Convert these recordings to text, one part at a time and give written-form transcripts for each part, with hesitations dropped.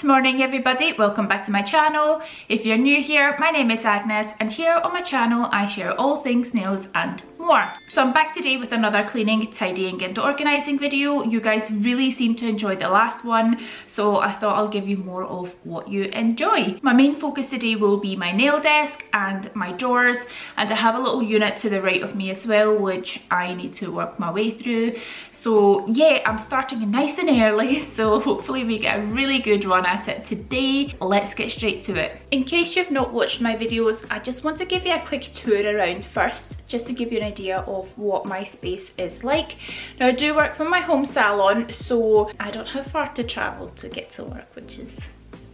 Good morning everybody, welcome back to my channel. If you're new here, my name is Agnes and here on my channel I share all things nails and more. So I'm back today with another cleaning, tidying and organising video. You guys really seem to enjoy the last one, so I thought I'll give you more of what you enjoy. My main focus today will be my nail desk and my drawers, and I have a little unit to the right of me as well which I need to work my way through. So yeah, I'm starting nice and early, so hopefully we get a really good run at it today. Let's get straight to it. In case you've not watched my videos, I just want to give you a quick tour around first, just to give you an idea of what my space is like. Now I do work from my home salon, so I don't have far to travel to get to work, which is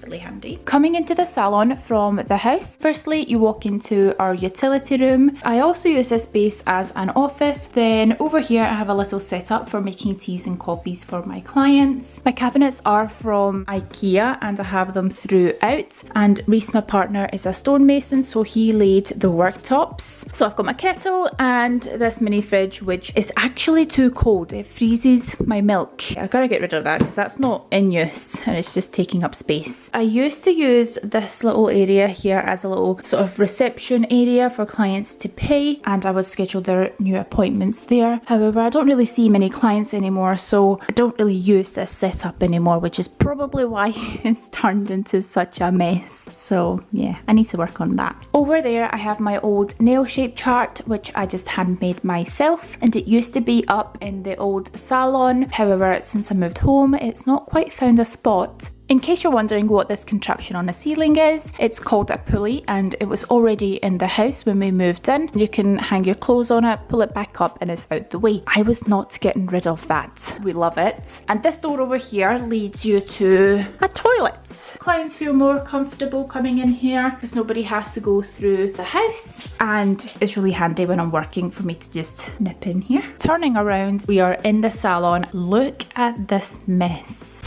really handy. Coming into the salon from the house, firstly you walk into our utility room. I also use this space as an office. Then over here I have a little setup for making teas and coffees for my clients. My cabinets are from IKEA and I have them throughout, and Reese, my partner, is a stonemason, so he laid the worktops. So I've got my kettle and this mini fridge which is actually too cold. It freezes my milk. I gotta get rid of that because that's not in use and it's just taking up space. I used to use this little area here as a little sort of reception area for clients to pay, and I would schedule their new appointments there. However, I don't really see many clients anymore, so I don't really use this setup anymore, which is probably why it's turned into such a mess. So yeah, I need to work on that. Over there I have my old nail shape chart which I just handmade myself, and it used to be up in the old salon. However, since I moved home it's not quite found a spot. In case you're wondering what this contraption on the ceiling is, it's called a pulley and it was already in the house when we moved in. You can hang your clothes on it, pull it back up and it's out the way. I was not getting rid of that. We love it. And this door over here leads you to a toilet. Clients feel more comfortable coming in here because nobody has to go through the house, and it's really handy when I'm working for me to just nip in here. Turning around, we are in the salon. Look at this mess.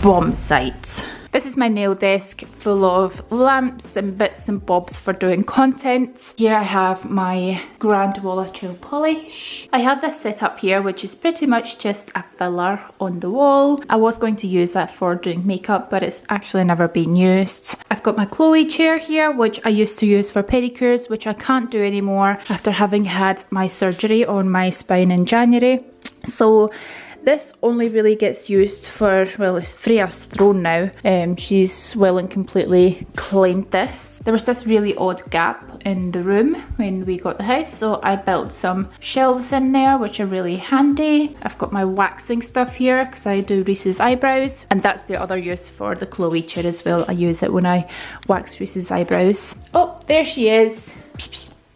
Bomb site. This is my nail desk full of lamps and bits and bobs for doing content. Here I have my Grand Volatile polish. I have this set up here which is pretty much just a filler on the wall. I was going to use that for doing makeup, but it's actually never been used. I've got my Chloe chair here which I used to use for pedicures, which I can't do anymore after having had my surgery on my spine in January. So this only really gets used for, well, it's Freya's throne now. She's well and completely claimed this. There was this really odd gap in the room when we got the house, so I built some shelves in there which are really handy. I've got my waxing stuff here because I do Reese's eyebrows, and that's the other use for the Chloe chair as well. I use it when I wax Reese's eyebrows. Oh, there she is.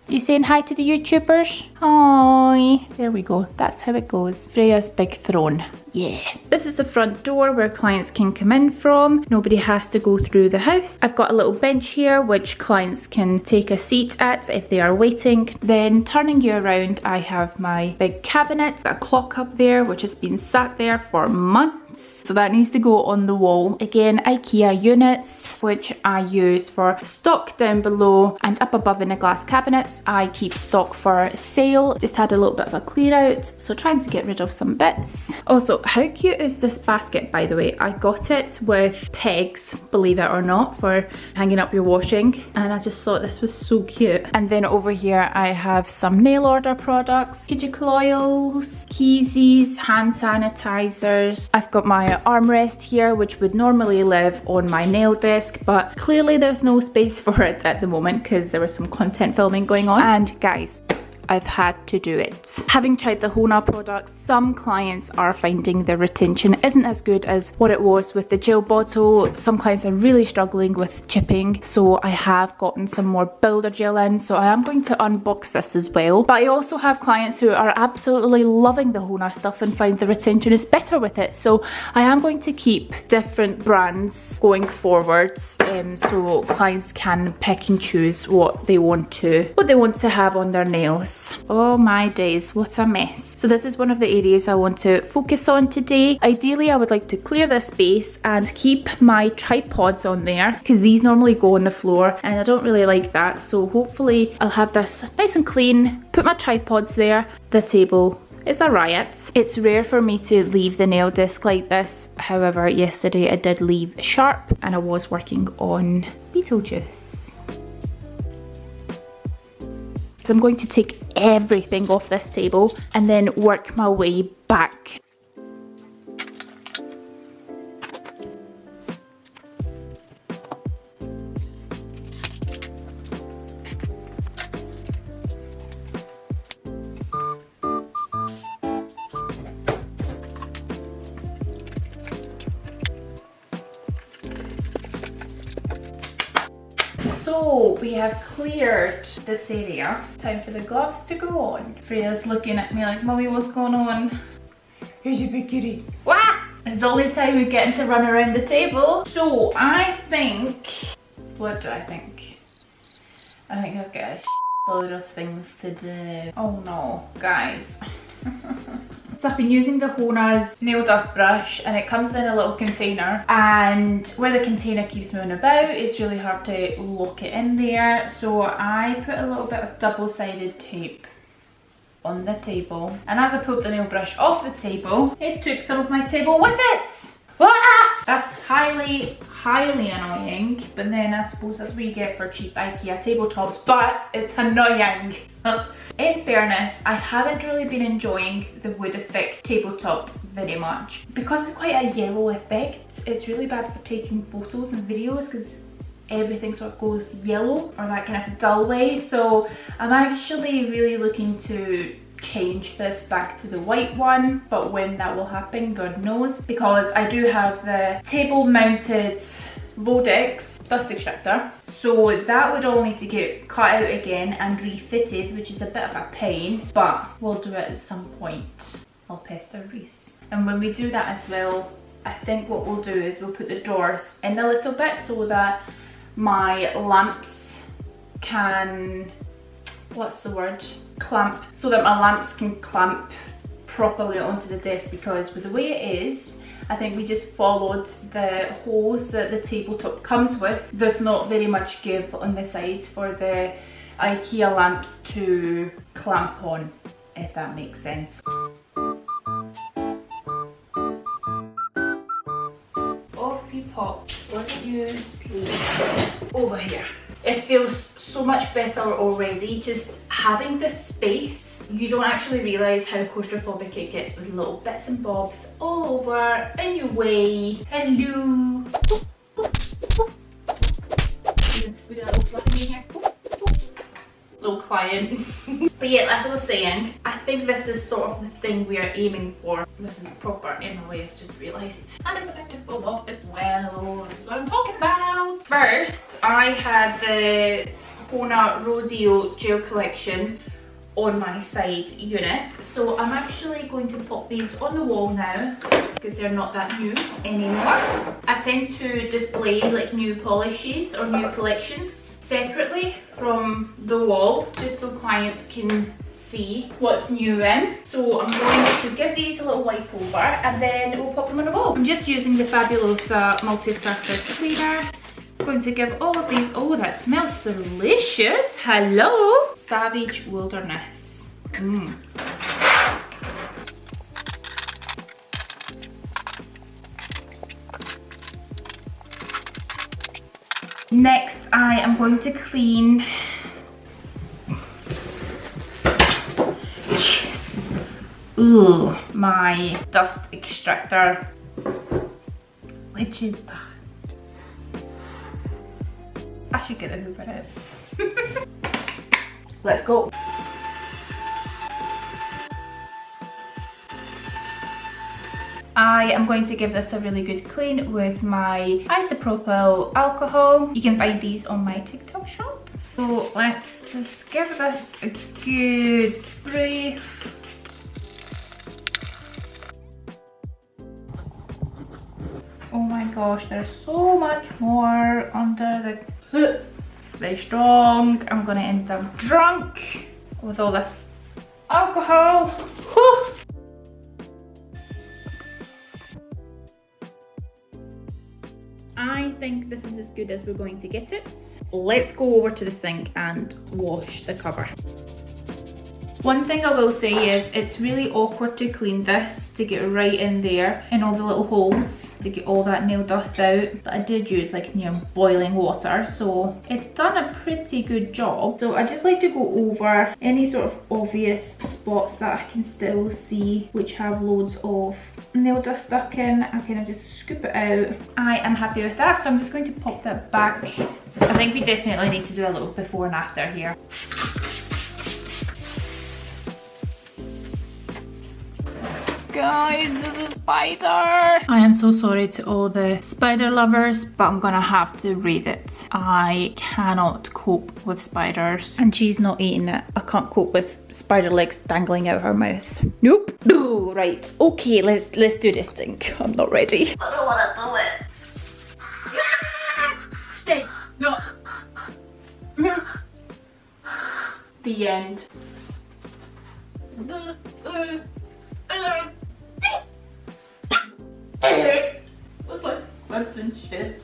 You saying hi to the YouTubers? Hi. There we go. That's how it goes. Freya's big throne. Yeah. This is the front door where clients can come in from. Nobody has to go through the house. I've got a little bench here which clients can take a seat at if they are waiting. Then turning you around, I have my big cabinet. A clock up there which has been sat there for months. So that needs to go on the wall. Again, IKEA units which I use for stock down below, and up above in the glass cabinets I keep stock for sale. Just had a little bit of a clear out, so trying to get rid of some bits. Also, how cute is this basket, by the way? I got it with pegs, believe it or not, for hanging up your washing, and I just thought this was so cute. And then over here I have some nail order products, cuticle oils, keesies, hand sanitizers. I've got my armrest here which would normally live on my nail desk, but clearly there's no space for it at the moment because there was some content filming going on. And guys, I've had to do it. Having tried the Hona products, some clients are finding the retention isn't as good as what it was with the gel bottle. Some clients are really struggling with chipping, so I have gotten some more builder gel in, so I am going to unbox this as well. But I also have clients who are absolutely loving the Hona stuff and find the retention is better with it, so I am going to keep different brands going forwards, so clients can pick and choose what they want to have on their nails. Oh my days, what a mess. So this is one of the areas I want to focus on today. Ideally I would like to clear this space and keep my tripods on there because these normally go on the floor and I don't really like that, so hopefully I'll have this nice and clean, put my tripods there, the table, It's a riot. It's rare for me to leave the nail disc like this. However, yesterday I did leave sharp and I was working on Beetlejuice. So I'm going to take everything off this table and then work my way back. So we have cleared this area. Time for the gloves to go on. Freya's looking at me like, Mummy, what's going on? Here's your big kitty. Wah! It's the only time we're getting to run around the table. So I think, what do I think? I think I've got a load of things to do. Oh no, guys. So I've been using the Hona's nail dust brush and it comes in a little container, and where the container keeps moving about, it's really hard to lock it in there. So I put a little bit of double-sided tape on the table, and as I pulled the nail brush off the table, it took some of my table with it. Ah! That's highly annoying, but then I suppose that's what you get for cheap IKEA tabletops, but it's annoying. In fairness, I haven't really been enjoying the wood effect tabletop very much because it's quite a yellow effect. It's really bad for taking photos and videos because everything sort of goes yellow or that kind of dull way. So I'm actually really looking to change this back to the white one, but when that will happen, God knows, because I do have the table mounted Vodex dust extractor, so that would all need to get cut out again and refitted, which is a bit of a pain, but we'll do it at some point. I'll pester Reese. And when we do that as well, I think what we'll do is we'll put the doors in a little bit so that my lamps can, what's the word? Clamp, so that my lamps can clamp properly onto the desk, because with the way it is, I think we just followed the holes that the tabletop comes with. There's not very much give on the sides for the IKEA lamps to clamp on, if that makes sense. Off you pop. Why don't you sleep over here? It feels so much better already, just having this space. You don't actually realise how claustrophobic it gets with little bits and bobs all over, in your way. Hello. We did a little fluffing in here. Little client. But yeah, as I was saying, I think this is sort of the thing we are aiming for. This is proper in a way, I've just realised. And it's a bit to fall off as well. This is what I'm talking about. First, I had the Hona Rosio gel collection on my side unit, so I'm actually going to pop these on the wall now because they're not that new anymore. I tend to display like new polishes or new collections separately from the wall just so clients can see what's new in. So I'm going to give these a little wipe over and then we'll pop them on a wall. I'm just using the Fabulosa multi-surface cleaner. I'm going to give all of these, oh that smells delicious, hello! Savage Wilderness. Next I am going to clean my dust extractor, which is bad. I should get the Hoover out. Let's go. I am going to give this a really good clean with my isopropyl alcohol. You can find these on my TikTok shop. So let's just give this a good spray. Oh my gosh, there's so much more under the hood. Very strong. I'm gonna end up drunk with all this alcohol. I think this is as good as we're going to get it. Let's go over to the sink and wash the cover. One thing I will say is it's really awkward to clean this, to get right in there in all the little holes, to get all that nail dust out. But I did use like boiling water, so it's done a pretty good job. So I just like to go over any sort of obvious spots that I can still see which have loads of nail dust stuck in. I kind of just scoop it out. I am happy with that, so I'm just going to pop that back. I think we definitely need to do a little before and after here. Guys, there's a spider! I am so sorry to all the spider lovers, but I'm gonna have to raise it. I cannot cope with spiders. And she's not eating it. I can't cope with spider legs dangling out her mouth. Nope. Oh, right. Okay, let's do this thing. I'm not ready. I don't wanna do it. Stay. No. The end. Looks like webs and shit.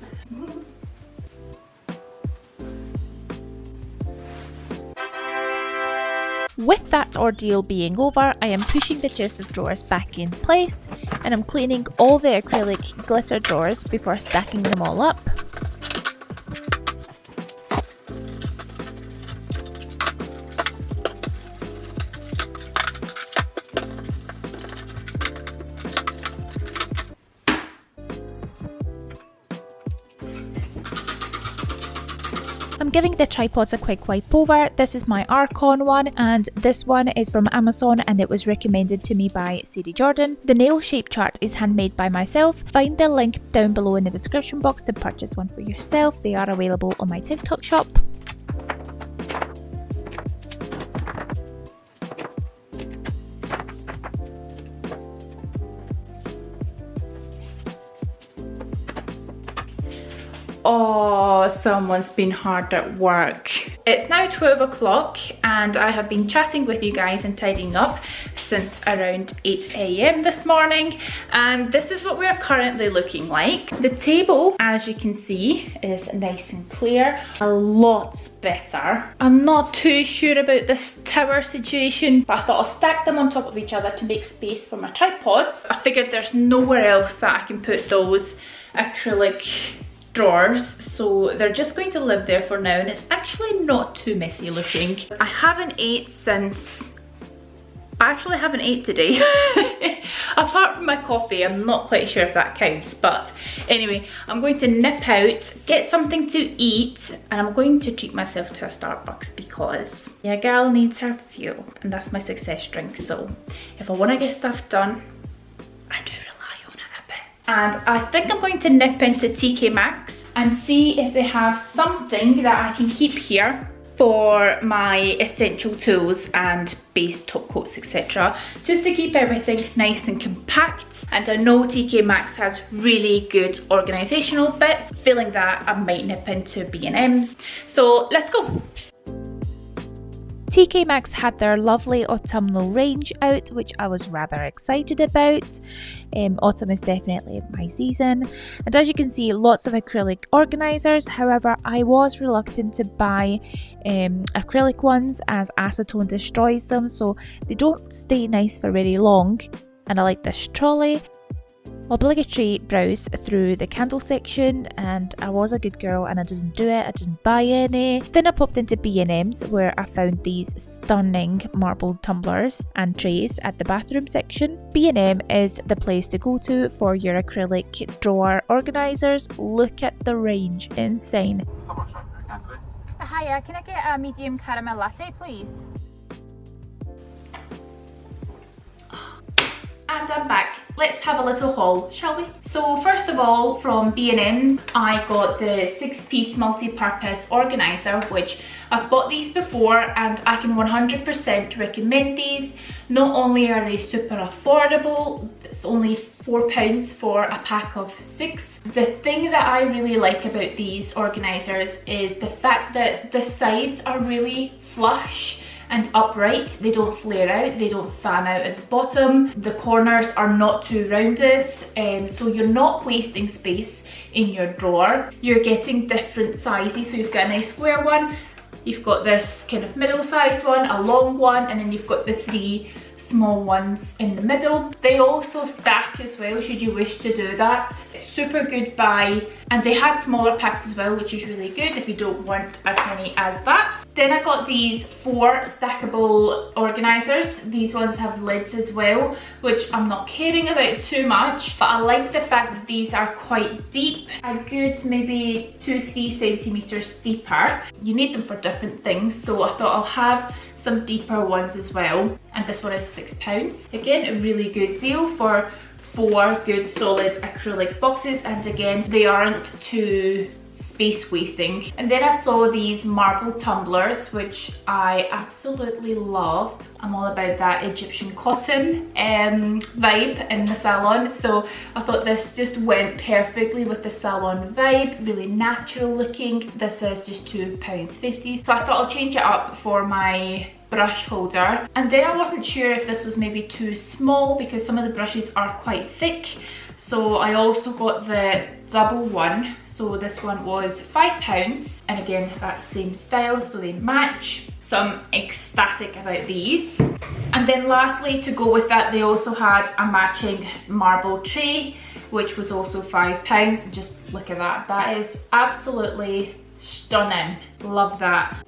With that ordeal being over, I am pushing the chest of drawers back in place and I'm cleaning all the acrylic glitter drawers before stacking them all up. I'm giving the tripods a quick wipe over. This is my Archon one and this one is from Amazon and it was recommended to me by Sadie Jordan. The nail shape chart is handmade by myself. Find the link down below in the description box to purchase one for yourself. They are available on my TikTok shop. Oh, someone's been hard at work. It's now 12 o'clock and I have been chatting with you guys and tidying up since around 8 AM this morning, and this is what we're currently looking like. The table, as you can see, is nice and clear, a lot better. I'm not too sure about this tower situation, but I thought I'll stack them on top of each other to make space for my tripods. I figured there's nowhere else that I can put those acrylic drawers, so they're just going to live there for now, and it's actually not too messy looking. I haven't ate since... I actually haven't ate today. Apart from my coffee, I'm not quite sure if that counts, but anyway, I'm going to nip out, get something to eat, and I'm going to treat myself to a Starbucks because a gal needs her fuel, and that's my success drink. So if I want to get stuff done, I do rely on it a bit. And I think I'm going to nip into TkMaxx and see if they have something that I can keep here for my essential tools and base top coats, etc. Just to keep everything nice and compact. And I know TkMaxx has really good organisational bits. Feeling that I might nip into B&M's. So let's go. TkMaxx had their lovely autumnal range out, which I was rather excited about. Autumn is definitely my season, and as you can see, lots of acrylic organisers. However, I was reluctant to buy acrylic ones as acetone destroys them, so they don't stay nice for very long. And I like this trolley. Obligatory browse through the candle section, and I was a good girl and I didn't do it. I didn't buy any. Then I popped into B&M's where I found these stunning marble tumblers and trays at the bathroom section. B&M is the place to go to for your acrylic drawer organisers. Look at the range, insane. Hiya, can I get a medium caramel latte please? And I'm back. Let's have a little haul, shall we? So first of all, from B&M's, I got the 6-piece multi-purpose organiser, which I've bought these before and I can 100% recommend these. Not only are they super affordable, it's only £4 for a pack of 6. The thing that I really like about these organisers is the fact that the sides are really flush and upright. They don't flare out, they don't fan out at the bottom. The corners are not too rounded, so you're not wasting space in your drawer. You're getting different sizes, so you've got a nice square one, You've got this kind of middle-sized one, a long one, and then you've got the 3 small ones in the middle. They also stack as well should you wish to do that. Super good buy, and they had smaller packs as well, which is really good if you don't want as many as that. Then I got these 4 stackable organisers. These ones have lids as well, which I'm not caring about too much, but I like the fact that these are quite deep, a good maybe 2-3 centimeters deeper. You need them for different things, so I thought I'll have some deeper ones as well, and this one is £6. Again, a really good deal for 4 good solid acrylic boxes, and again, they aren't too space wasting. And then I saw these marble tumblers, which I absolutely loved. I'm all about that Egyptian cotton vibe in the Salon, so I thought this just went perfectly with the Salon vibe, really natural looking. This is just £2.50, so I thought I'll change it up for my brush holder. And then I wasn't sure if this was maybe too small because some of the brushes are quite thick, so I also got the double one. So this one was £5, and again that same style, so they match. So I'm ecstatic about these. And then lastly, to go with that, they also had a matching marble tray, which was also £5. Just look at that, that is absolutely stunning. Love that.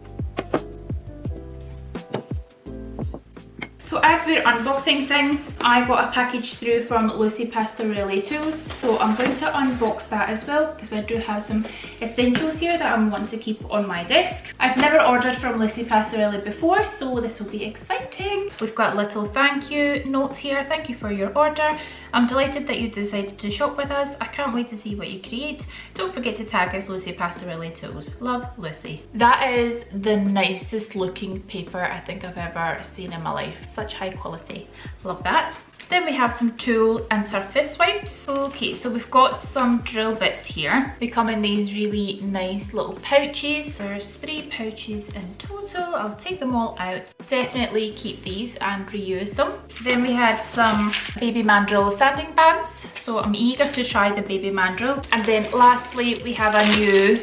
So as we're unboxing things, I got a package through from Lucy Pastorelli Tools, so I'm going to unbox that as well because I do have some essentials here that I want to keep on my desk. I've never ordered from Lucy Pastorelli before, so this will be exciting. We've got little thank you notes here. Thank you for your order. I'm delighted that you decided to shop with us. I can't wait to see what you create. Don't forget to tag us Lucy Pastorelli Tools. Love, Lucy. That is the nicest looking paper I think I've ever seen in my life. Such high quality. Love that. Then we have some tool and surface wipes. Okay, so we've got some drill bits here. They come in these really nice little pouches. There's 3 pouches in total. I'll take them all out. Definitely keep these and reuse them. Then we had some baby mandrel sanding bands. So I'm eager to try the baby mandrel. And then lastly, we have a new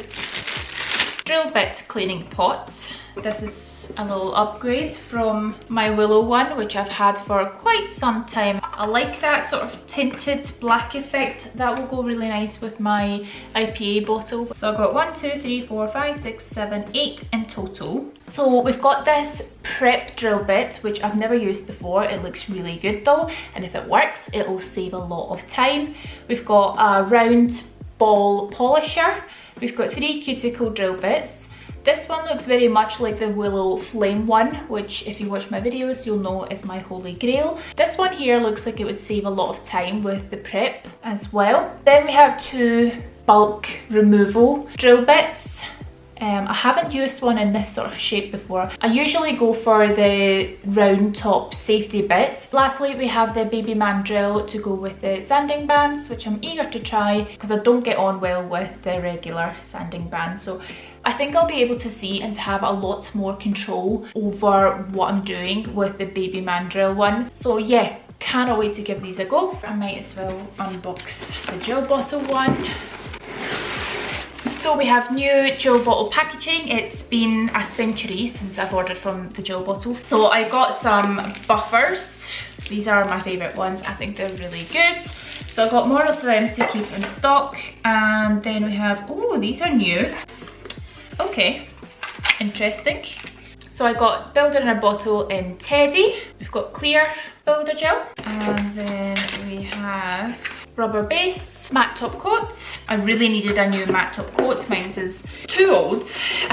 drill bit cleaning pot. This is a little upgrade from my willow one, which I've had for quite some time. I like that sort of tinted black effect. That will go really nice with my IPA bottle. So I've got 1, 2, 3, 4, 5, 6, 7, 8 in total. So we've got this prep drill bit, which I've never used before. It looks really good though, and if it works, it will save a lot of time. We've got a round ball polisher. We've got 3 cuticle drill bits. This one looks very much like the Willow Flame one, which if you watch my videos, you'll know is my holy grail. This one here looks like it would save a lot of time with the prep as well. Then we have 2 bulk removal drill bits. I haven't used one in this sort of shape before. I usually go for the round top safety bits. Lastly, we have the baby mandrel to go with the sanding bands, which I'm eager to try because I don't get on well with the regular sanding bands. So I think I'll be able to see and to have a lot more control over what I'm doing with the baby mandrel ones. So yeah, cannot wait to give these a go. I might as well unbox the gel bottle one. So we have new gel bottle packaging. It's been a century since I've ordered from the gel bottle. So I got some buffers. These are my favourite ones. I think they're really good. So I got more of them to keep in stock. And then we have, oh, these are new. Okay, interesting. So I got Builder in a Bottle in Teddy. We've got clear builder gel. And then we have rubber base, matte top coat. I really needed a new matte top coat. Mine is too old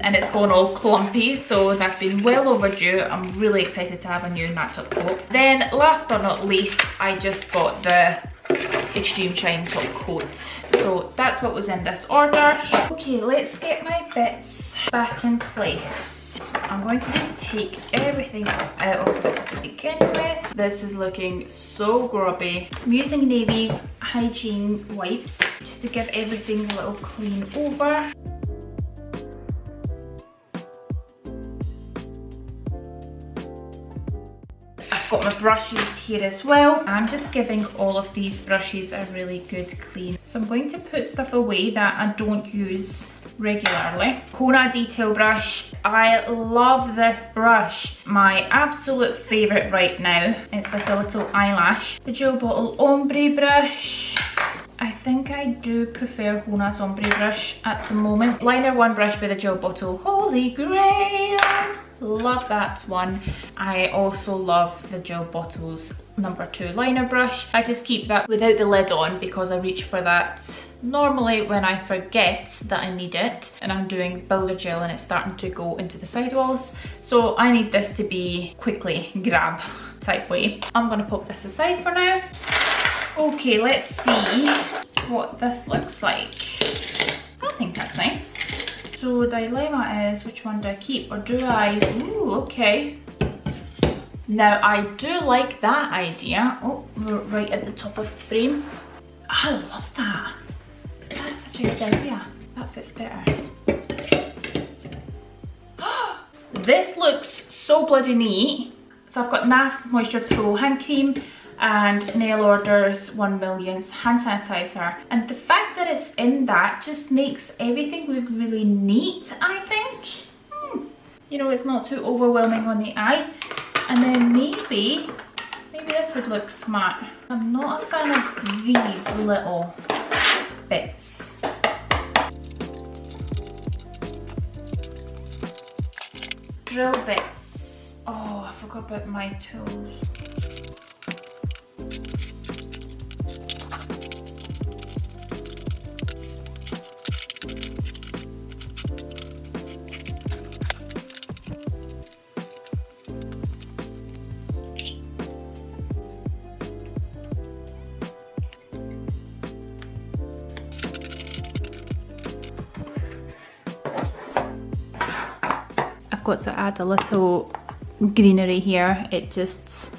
and it's gone all clumpy, so that's been well overdue. I'm really excited to have a new matte top coat. Then last but not least, I just got the Extreme Shine top coat. So that's what was in this order. Okay, let's get my bits back in place. I'm going to just take everything out of this to begin with. This is looking so grubby. I'm using Navy's hygiene wipes just to give everything a little clean over. I've got my brushes here as well. I'm just giving all of these brushes a really good clean. So I'm going to put stuff away that I don't use regularly. Kona detail brush. I love this brush. My absolute favourite right now. It's like a little eyelash. The Gel Bottle Ombre brush. I think I do prefer Hona's Ombre brush at the moment. Liner one brush with a Gel Bottle. Holy grail! Love that one. I also love the Gel Bottles #2 liner brush. I just keep that without the lid on because I reach for that normally when I forget that I need it and I'm doing builder gel and it's starting to go into the sidewalls. So I need this to be quickly grab type way. I'm gonna pop this aside for now. Okay, let's see what this looks like. I think that's nice. So dilemma is, which one do I keep or do I? Ooh, okay. Now I do like that idea. Oh, we're right at the top of the frame. I love that. That's such a good idea. That fits better. This looks so bloody neat. So I've got NARS Moisture Pro hand cream and Nail Orders 1 Million hand sanitizer, and the fact that it's in that just makes everything look really neat, I think. You know, it's not too overwhelming on the eye, and then maybe this would look smart. I'm not a fan of these little bits. Drill bits. Oh, I forgot about my tools. I've got to add a little greenery here. It just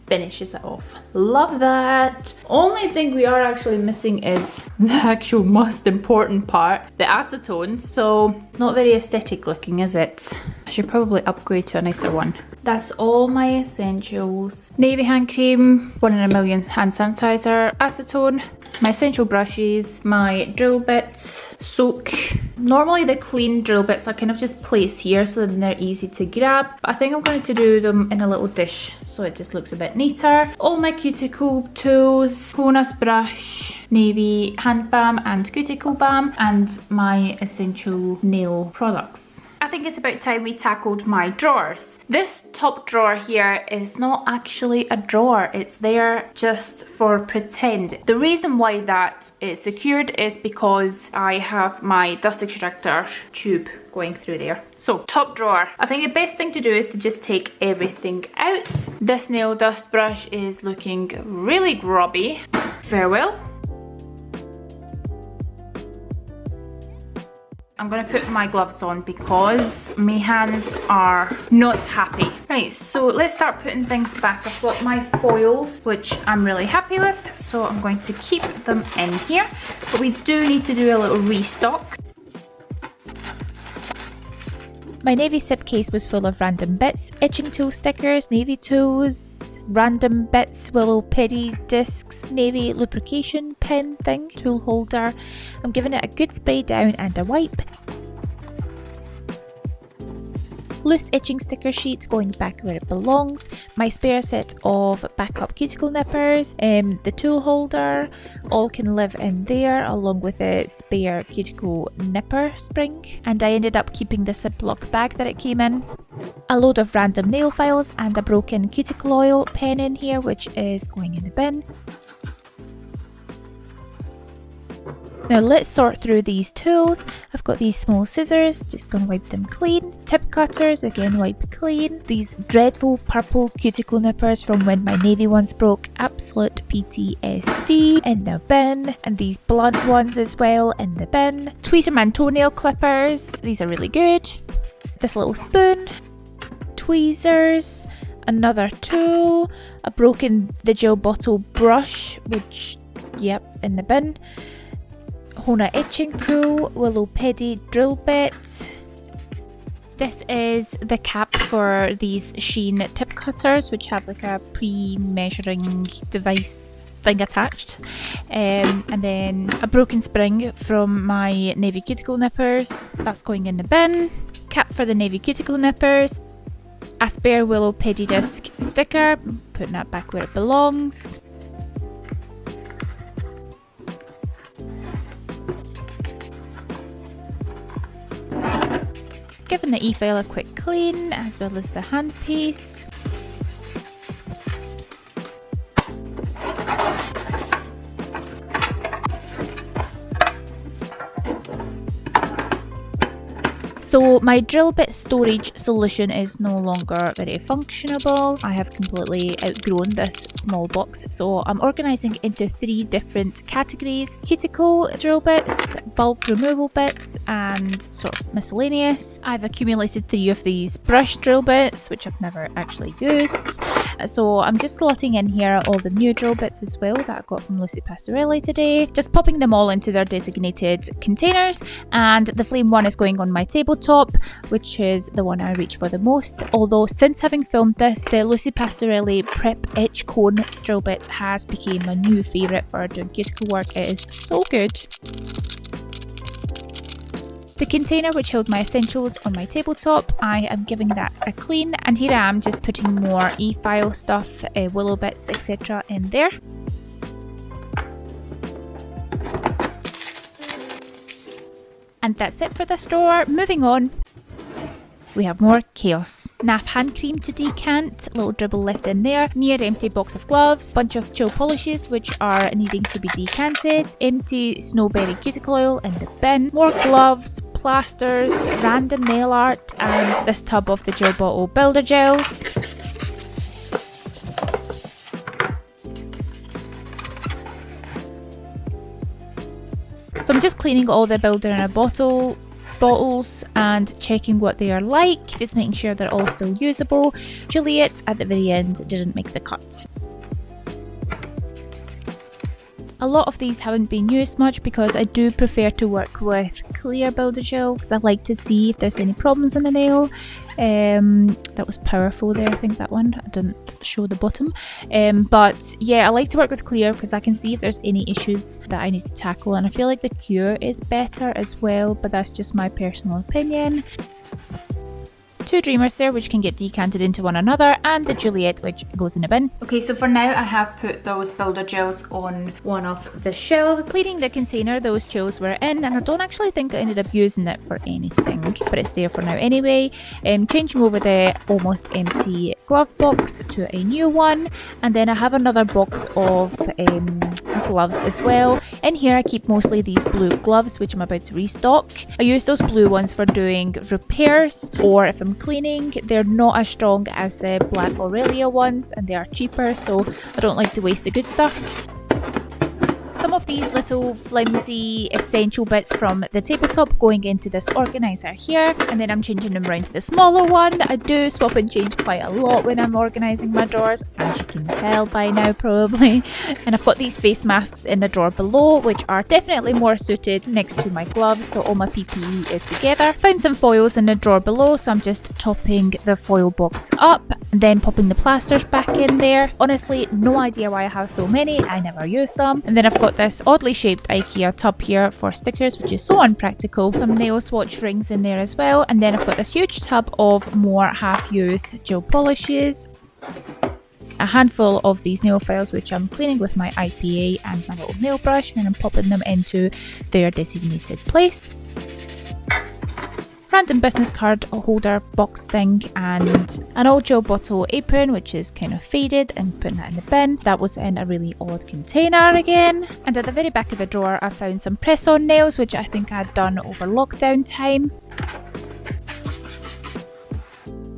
finishes it off. Love that. Only thing we are actually missing is the actual most important part, the acetone. So not very aesthetic looking, is it? I should probably upgrade to a nicer one. That's all my essentials. Navy hand cream, 1 in a million hand sanitizer, acetone, my essential brushes, my drill bits, soak. Normally the clean drill bits I kind of just place here so that they're easy to grab. But I think I'm going to do them in a little dish so it just looks a bit neater. All my cuticle tools, Hona's brush, Navy hand balm and cuticle balm, and my essential nail products. I think it's about time we tackled my drawers. This top drawer here is not actually a drawer. It's there just for pretend. The reason why that is secured is because I have my dust extractor tube going through there. So top drawer. I think the best thing to do is to just take everything out. This nail dust brush is looking really grubby. Farewell. I'm gonna put my gloves on because my hands are not happy. Right, so let's start putting things back. I've got my foils, which I'm really happy with, so I'm going to keep them in here. But we do need to do a little restock. My navy sip case was full of random bits, etching tool stickers, navy tools, random bits, willow pedi discs, navy lubrication pen thing, tool holder. I'm giving it a good spray down and a wipe. Loose etching sticker sheet going back where it belongs, my spare set of backup cuticle nippers, the tool holder, all can live in there along with a spare cuticle nipper spring, and I ended up keeping the Ziploc bag that it came in. A load of random nail files and a broken cuticle oil pen in here, which is going in the bin. Now let's sort through these tools. I've got these small scissors, just going to wipe them clean. Tip cutters, again wipe clean. These dreadful purple cuticle nippers from when my navy ones broke, absolute PTSD, in the bin. And these blunt ones as well in the bin. Tweezerman toenail clippers, these are really good. This little spoon, tweezers, another tool, a broken the gel bottle brush, which, yep, in the bin. Hona etching tool, willow pedi drill bit. This is the cap for these Sheen tip cutters, which have like a pre-measuring device thing attached. And then a broken spring from my navy cuticle nippers, that's going in the bin. Cap for the navy cuticle nippers. A spare willow pedi disc sticker, putting that back where it belongs. Giving the e-file a quick clean, as well as the handpiece. So my drill bit storage solution is no longer very functionable. I have completely outgrown this small box, so I'm organising into 3 different categories: cuticle drill bits, bulk removal bits, and sort of miscellaneous. I've accumulated 3 of these brush drill bits, which I've never actually used. So I'm just slotting in here all the new drill bits as well that I got from Lucy Pastorelli today. Just popping them all into their designated containers, and the flame one is going on my tabletop, which is the one I reach for the most. Although since having filmed this, the Lucy Pastorelli Prep Etch Cone drill bit has become a new favourite for doing cuticle work. It is so good. The container which held my essentials on my tabletop, I am giving that a clean, and here I am just putting more e-file stuff, willow bits, etc. in there. And that's it for this drawer. Moving on, we have more chaos. NAF hand cream to decant, little dribble left in there, near empty box of gloves, bunch of gel polishes which are needing to be decanted, empty snowberry cuticle oil in the bin, more gloves, plasters, random nail art, and this tub of the gel bottle builder gels. So I'm just cleaning all the builder in a bottles and checking what they are like, just making sure they're all still usable. Juliet at the very end didn't make the cut. A lot of these haven't been used much because I do prefer to work with clear builder gel because I like to see if there's any problems in the nail. That was powerful there, I think that one. I didn't show the bottom. But yeah, I like to work with clear because I can see if there's any issues that I need to tackle, and I feel like the cure is better as well, but that's just my personal opinion. 2 dreamers there which can get decanted into one another, and the Juliet which goes in the bin. Okay, so for now I have put those builder gels on one of the shelves. Cleaning the container those gels were in, and I don't actually think I ended up using it for anything, but it's there for now anyway. Changing over the almost empty glove box to a new one, and then I have another box of gloves as well. In here I keep mostly these blue gloves which I'm about to restock. I use those blue ones for doing repairs, or if I'm cleaning. They're not as strong as the black Aurelia ones, and they are cheaper, so I don't like to waste the good stuff. Some of these little flimsy essential bits from the tabletop going into this organizer here, and then I'm changing them around to the smaller one. I do swap and change quite a lot when I'm organising my drawers, as you can tell by now probably. And I've got these face masks in the drawer below, which are definitely more suited next to my gloves, so all my PPE is together. Found some foils in the drawer below, so I'm just topping the foil box up and then popping the plasters back in there. Honestly, no idea why I have so many, I never use them. And then I've got this oddly shaped IKEA tub here for stickers, which is so unpractical. Some nail swatch rings in there as well, and then I've got this huge tub of more half-used gel polishes, a handful of these nail files which I'm cleaning with my IPA and my little nail brush, and I'm popping them into their designated place. Random business card holder box thing, and an old gel bottle apron which is kind of faded, and putting that in the bin. That was in a really odd container again. And at the very back of the drawer I found some press-on nails which I think I'd done over lockdown time.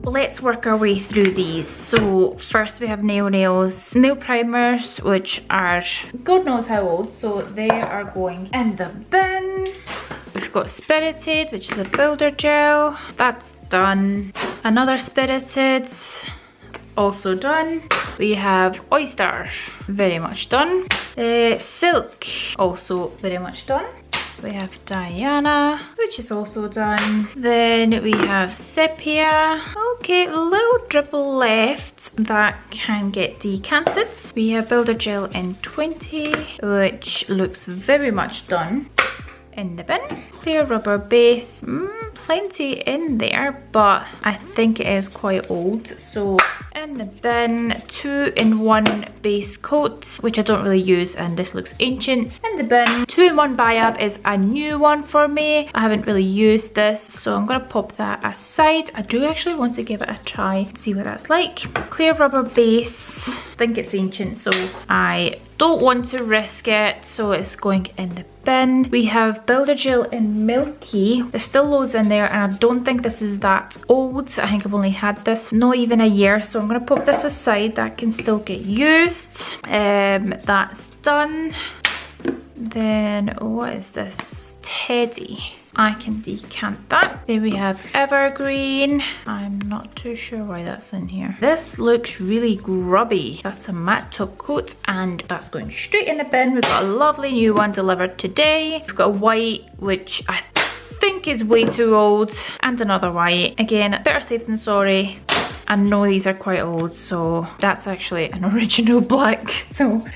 Let's work our way through these. So first we have nails, nail primers, which are God knows how old, so they are going in the bin. We've got Spirited, which is a builder gel. That's done. Another Spirited, also done. We have Oyster, very much done. Silk, also very much done. We have Diana, which is also done. Then we have Sepia. Okay, a little dribble left that can get decanted. We have Builder Gel in 20, which looks very much done. In the bin. Clear rubber base, plenty in there, but I think it is quite old. So in the bin, 2-in-1 base coat, which I don't really use, and this looks ancient. In the bin, 2-in-1 Biab is a new one for me. I haven't really used this, so I'm gonna pop that aside. I do actually want to give it a try and see what that's like. Clear rubber base, I think it's ancient, so I don't want to risk it, so it's going in the bin. We have Builder Gel in Milky. There's still loads in there, and I don't think this is that old. I think I've only had this not even a year, so I'm gonna pop this aside. That can still get used. That's done. Then what is this? Teddy. I can decant that. Then we have Evergreen. I'm not too sure why that's in here. This looks really grubby. That's a matte top coat, and that's going straight in the bin. We've got a lovely new one delivered today. We've got a white, which I think is way too old, and another white. Again, better safe than sorry. I know these are quite old, so that's actually an original black, so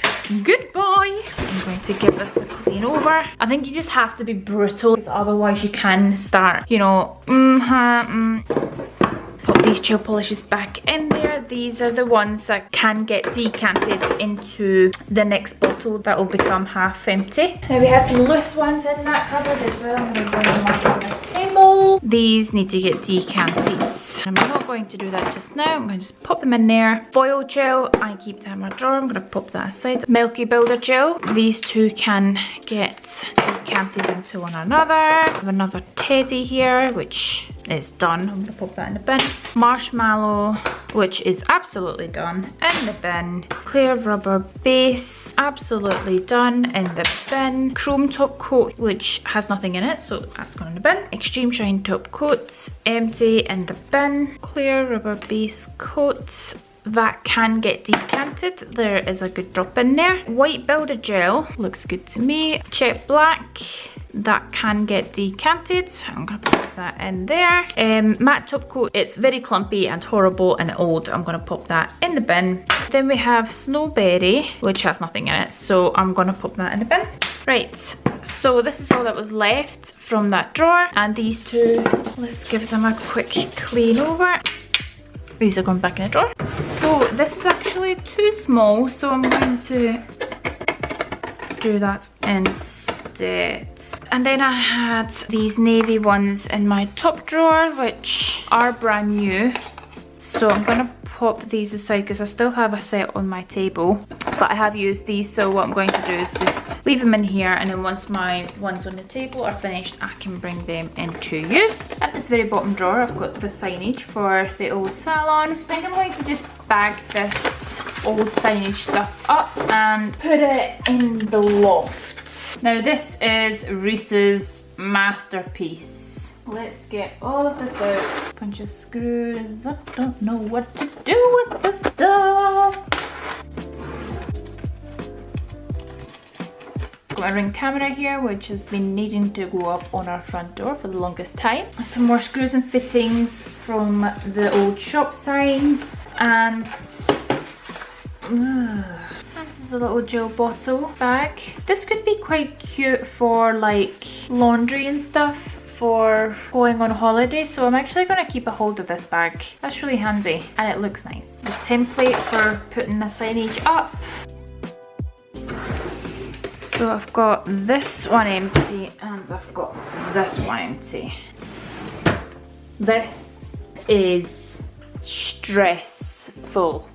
goodbye. I'm going to give this a clean over. I think you just have to be brutal, because otherwise you can start, you know, pop these gel polishes back in there. These are the ones that can get decanted into the next bottle that will become half empty. Now we had some loose ones in that cupboard as well. I'm going to bring them up on the table. These need to get decanted. I'm not going to do that just now. I'm going to just pop them in there. Foil gel, I keep that in my drawer. I'm going to pop that aside. Milky Builder Gel. These two can get decanted into one another. I have another Teddy here, which is done. I'm going to pop that in the bin. Marshmallow, which is absolutely done, in the bin. Clear rubber base, absolutely done, in the bin. Chrome top coat, which has nothing in it, so that's going in the bin. Extreme shine top coats, empty, in the bin. Clear rubber base coat, that can get decanted. There is a good drop in there. White Builder Gel, looks good to me. Jet black, that can get decanted. I'm gonna put that in there. Matte top coat, it's very clumpy and horrible and old. I'm gonna pop that in the bin. Then we have Snowberry, which has nothing in it, so I'm gonna pop that in the bin. Right, so this is all that was left from that drawer, and these two, let's give them a quick clean over. These are going back in the drawer. So this is actually too small, so I'm going to do that instead. And then I had these navy ones in my top drawer, which are brand new. So I'm gonna pop these aside because I still have a set on my table, but I have used these, so what I'm going to do is just leave them in here, and then once my ones on the table are finished, I can bring them into use. At this very bottom drawer, I've got the signage for the old Salon. I think I'm going to just bag this old signage stuff up and put it in the loft. Now this is Reese's masterpiece. Let's get all of this out. Bunch of screws. I don't know what to do with this stuff. Got my Ring camera here, which has been needing to go up on our front door for the longest time. Some more screws and fittings from the old shop signs, and this is a little gel bottle bag. This could be quite cute for like laundry and stuff, for going on holiday, so I'm actually going to keep a hold of this bag. That's really handy and it looks nice. The template for putting the signage up. So I've got this one empty and I've got this one empty. This is stressful.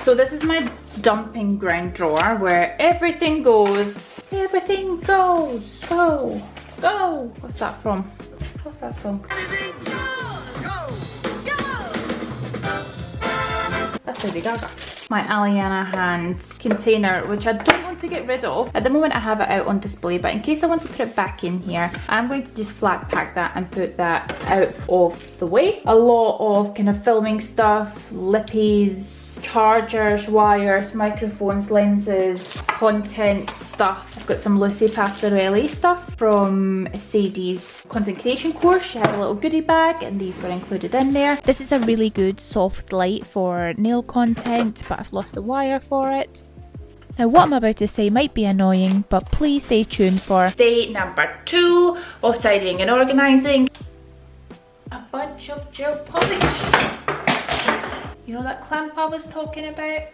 So this is my dumping ground drawer where everything goes. Everything goes. Go. Go. What's that from? What's that song? That's Lady Gaga. My Aliana hand container, which I don't want to to get rid of. At the moment I have it out on display, but in case I want to put it back in here, I'm going to just flat pack that and put that out of the way. A lot of kind of filming stuff, lippies, chargers, wires, microphones, lenses, content stuff. I've got some Lucy Pastorelli stuff from Sadie's content creation course. She had a little goodie bag and these were included in there. This is a really good soft light for nail content, but I've lost the wire for it. Now what I'm about to say might be annoying, but please stay tuned for day number 2 of tidying and organising. A bunch of gel polish. You know that clamp I was talking about?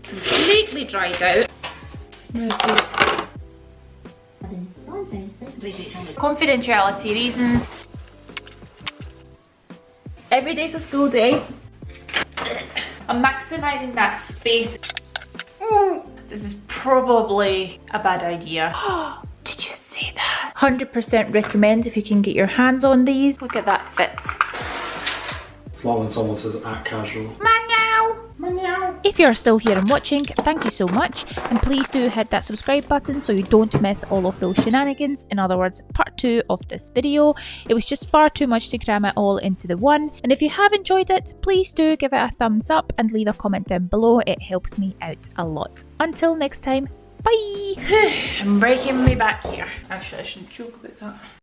Completely dried out. Confidentiality reasons. Every day's a school day. I'm maximising that space. This is probably a bad idea. Did you see that? 100% recommend if you can get your hands on these. Look at that fit. It's like when someone says act casual. If you're still here and watching, thank you so much, and please do hit that subscribe button so you don't miss all of those shenanigans. In other words, part 2 of this video. It was just far too much to cram it all into the one, and if you have enjoyed it, please do give it a thumbs up and leave a comment down below. It helps me out a lot. Until next time, bye! I'm breaking my back here. Actually, I shouldn't joke about that.